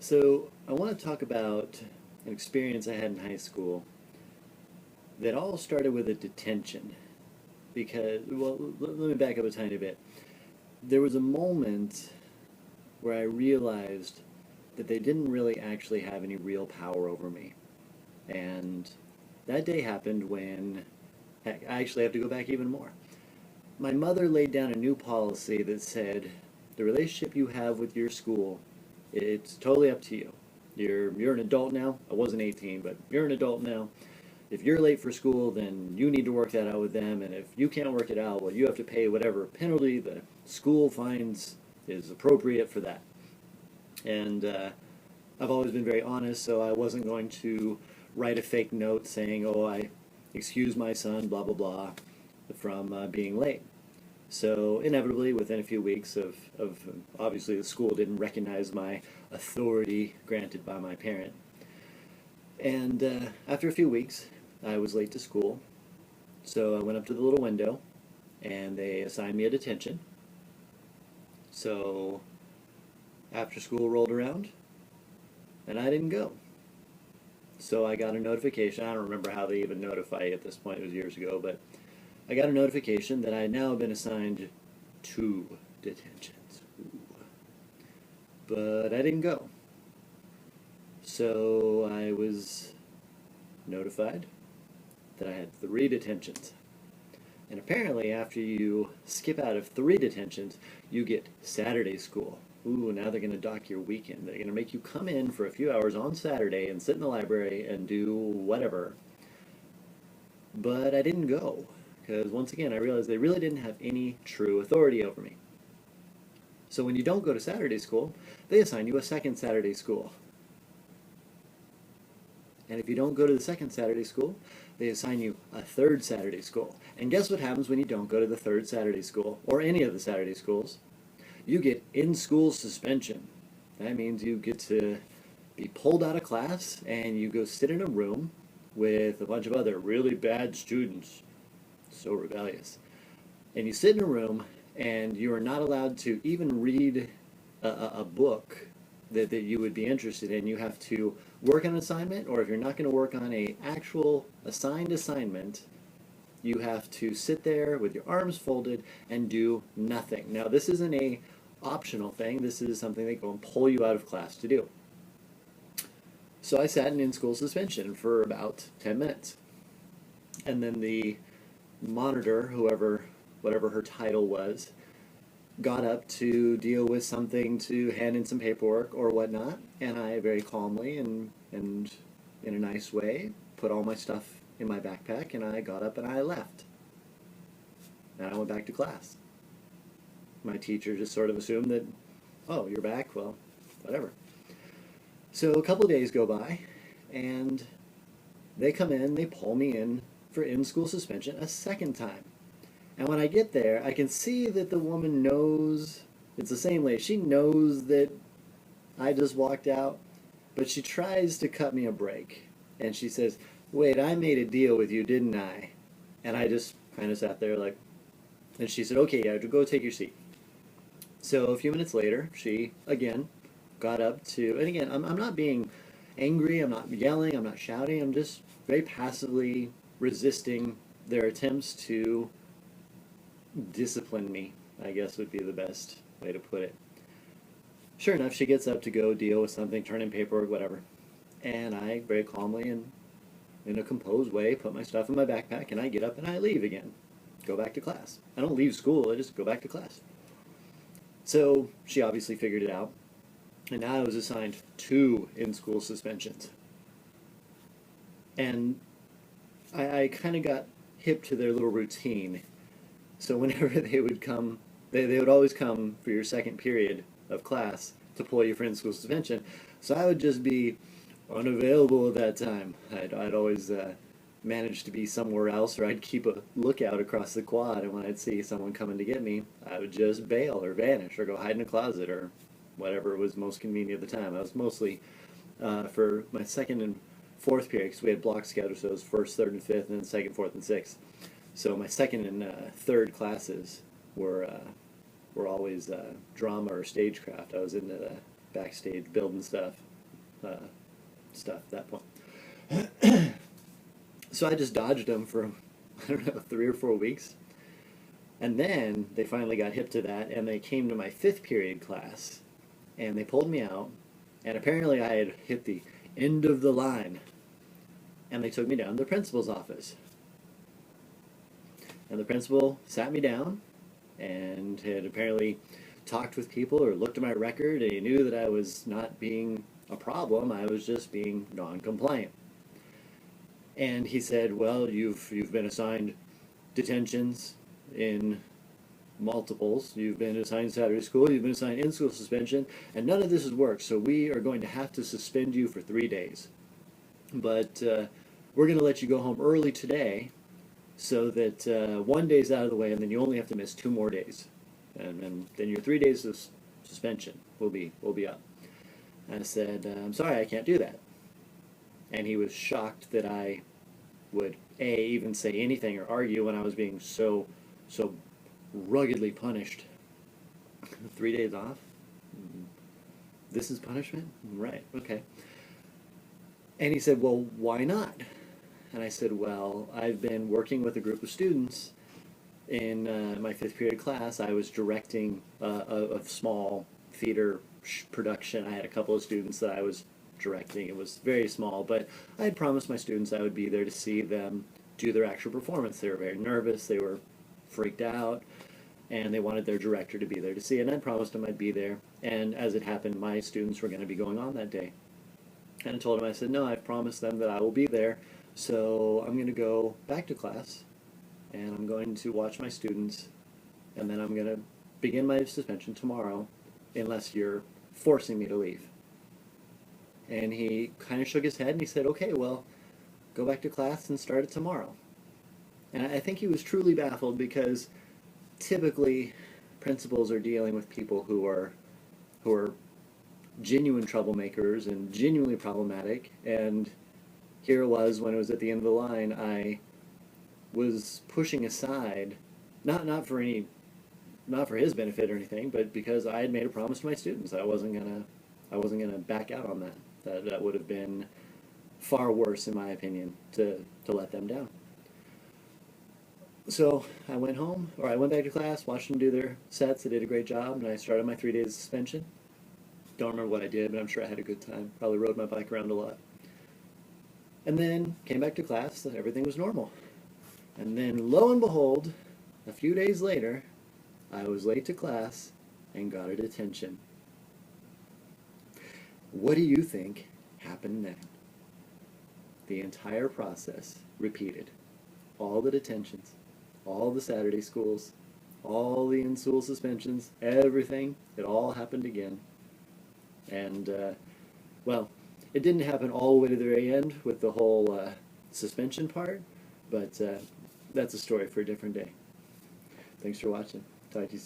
So, I want to talk about an experience I had in high school that all started with a detention. Because, well, let me back up a tiny bit. There was a moment where I realized that they didn't really actually have any real power over me. And that day happened when, heck, I actually have to go back even more. My mother laid down a new policy that said the relationship you have with your school, it's totally up to you. You're an adult now. I wasn't 18, but you're an adult now. If you're late for school, then you need to work that out with them, and if you can't work it out, well, you have to pay whatever penalty the school finds is appropriate for that. And I've always been very honest, so I wasn't going to write a fake note saying, "Oh, I excuse my son, blah blah blah," from being late. So inevitably, within a few weeks of obviously the school didn't recognize my authority granted by my parent. And after a few weeks, I was late to school. So I went up to the little window and they assigned me a detention. So after school rolled around and I didn't go. So I got a notification. I don't remember how they even notify you at this point, it was years ago, but I got a notification that I had now been assigned 2 detentions. Ooh. But I didn't go. So I was notified that I had 3 detentions. And apparently, after you skip out of 3 detentions, you get Saturday school. Ooh, now they're going to dock your weekend. They're going to make you come in for a few hours on Saturday and sit in the library and do whatever. But I didn't go, because once again, I realized they really didn't have any true authority over me. So when you don't go to Saturday school, they assign you a second Saturday school. And if you don't go to the second Saturday school, they assign you a third Saturday school. And guess what happens when you don't go to the third Saturday school, or any of the Saturday schools? You get in-school suspension. That means you get to be pulled out of class and you go sit in a room with a bunch of other really bad students. So rebellious. And you sit in a room and you are not allowed to even read a book that you would be interested in. You have to work on an assignment, or if you're not going to work on a actual assigned assignment, you have to sit there with your arms folded and do nothing. Now, this isn't a optional thing. This is something they go and pull you out of class to do. So I sat in in-school suspension for about 10 minutes. And then the monitor, whatever her title was, got up to deal with something, to hand in some paperwork or whatnot, and I very calmly and in a nice way put all my stuff in my backpack, and I got up and I left. And I went back to class. My teacher just sort of assumed that, "Oh, you're back? Well, whatever." So a couple of days go by, and they come in, they pull me in for in-school suspension a second time. And when I get there, I can see that the woman knows, it's the same lady, she knows that I just walked out, but she tries to cut me a break. And she says, "Wait, I made a deal with you, didn't I?" And I just kind of sat there like, and she said, "Okay, yeah, go take your seat." So a few minutes later, she, again, got up to, and again, I'm not being angry, I'm not yelling, I'm not shouting, I'm just very passively resisting their attempts to discipline me, I guess would be the best way to put it. Sure enough, she gets up to go deal with something, turn in paperwork, whatever. And I very calmly and in a composed way put my stuff in my backpack and I get up and I leave again. Go back to class. I don't leave school, I just go back to class. So she obviously figured it out. And now I was assigned 2 in-school suspensions. And I kind of got hip to their little routine. So whenever they would come, they would always come for your second period of class to pull you for in-school suspension. So I would just be unavailable at that time. I'd always manage to be somewhere else, or I'd keep a lookout across the quad, and when I'd see someone coming to get me, I would just bail or vanish or go hide in a closet or whatever was most convenient at the time. I was mostly, for my second and fourth period, because we had block schedules, so it was first, third, and fifth, and then second, fourth, and sixth. So my second and third classes were always drama or stagecraft. I was into the backstage building stuff. stuff at that point. So I just dodged them for, I don't know, 3 or 4 weeks. And then they finally got hip to that, and they came to my 5th period class, and they pulled me out, and apparently I had hit the end of the line, and they took me down to the principal's office. And the principal sat me down, and had apparently talked with people or looked at my record, and he knew that I was not being a problem, I was just being non-compliant. And he said, well, you've been assigned detentions in multiples, you've been assigned Saturday school, you've been assigned in-school suspension, and none of this has worked, so we are going to have to suspend you for 3 days. But we're going to let you go home early today, so that 1 day's out of the way, and then you only have to miss 2 more days. And then your 3 days of suspension will be up. And I said, I'm sorry, I can't do that. And he was shocked that I would, A, even say anything or argue when I was being so ruggedly punished. 3 days off? This is punishment? Right, okay. And he said, well, why not? And I said, well, I've been working with a group of students in my 5th period class. I was directing a small theater production. I had a couple of students that I was directing. It was very small, but I had promised my students I would be there to see them do their actual performance. They were very nervous, they were freaked out, and they wanted their director to be there to see, and I promised them I'd be there. And as it happened, my students were going to be going on that day. And I told them, I said, no, I've promised them that I will be there, so I'm going to go back to class, and I'm going to watch my students, and then I'm going to begin my suspension tomorrow, unless you're forcing me to leave. And he kind of shook his head and he said, okay, well, go back to class and start it tomorrow. And I think he was truly baffled, because typically principals are dealing with people who are genuine troublemakers and genuinely problematic, and here it was, when it was at the end of the line, I was pushing aside, not for his benefit or anything, but because I had made a promise to my students. I wasn't gonna back out on that. That would have been far worse, in my opinion, to let them down. So I went home, or I went back to class, watched them do their sets. They did a great job, and I started my 3 days of suspension. Don't remember what I did, but I'm sure I had a good time. Probably rode my bike around a lot. And then came back to class, and everything was normal. And then, lo and behold, a few days later, I was late to class and got a detention. What do you think happened then? The entire process repeated. All the detentions, all the Saturday schools, all the in-school suspensions, everything, it all happened again. And, well, it didn't happen all the way to the very end with the whole suspension part, but that's a story for a different day. Thanks for watching. Talk to you soon.